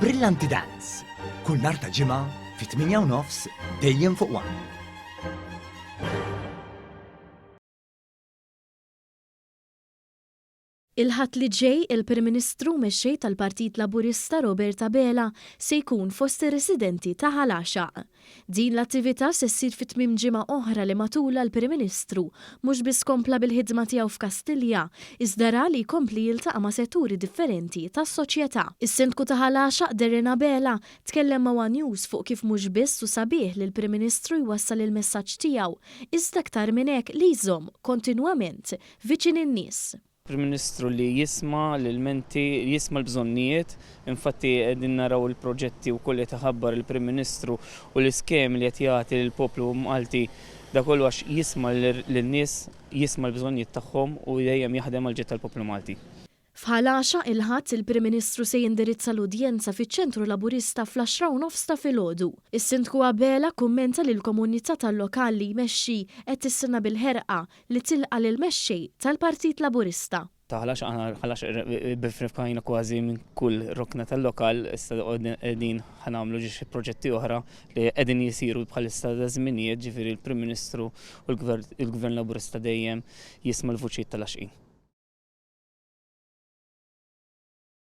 Brillanti Dance. Kull nhar ta' ġimgħa fi 8:30 dejjem fuq One. Il-ħadd li ġej il-Prim Ministru mexxej tal-Partit Laburista Roberta Bela se jkun fost ir-residenti ta' Ħalaxaq. Din l-attività se ssir fi tmiem ġimgħa oħra li matula l-Prim Ministru mhux biss kompla bil-ħidma tiegħu f'Kastilja, iżda ra li jkompli jiltaqa' ma' setturi differenti tas-soċjetà. Is-Sindku ta' Ħalaxaq Derrina Bela tkellem ma' One News fuq kif mhux biss u sabiħ li l-Prim Ministru jwassal il-messaġġ tiegħu, iżda aktar minn hekk li jżomm kontinwament viċin in-nies. Prim Ministru li jisma' l-ilmenti, jisma' l-bżonnijiet, infatti qegħdin naraw il-proġetti wkoll li taħabbar il-Prim Ministru u l-iskemi li qed jagħti lill-poplu Malti dak kollu għax jisma' lin-nies, jisma' l-bżonnijiet tagħhom u dejjem jaħdem għal ġid tal-poplu Malti. F'Ħalaxaq il-ħadd il-Prim Ministru se jindirizza l-udjenza fiċ-ċentru Laburista fl-10:30 ta' filgħodu. Is-Sindku Bela kummenta li l-komunità tal-lokal li jmexxi qed tistenna bil-ħerqa li tilqa' lill-mexxej tal-Partit Laburista. Ta' Ħalaxaq bifrifkajna kważi minn kull rokna tal-lokal, issa qegħdin ħanamlu xi proġetti oħra li qegħdin jisiru bħalissa ta' żminijiet, ġifieri l-Prim Ministru u l-Gvern Laburista dejjem jisma' l-vuċijiet tal-għaxqin.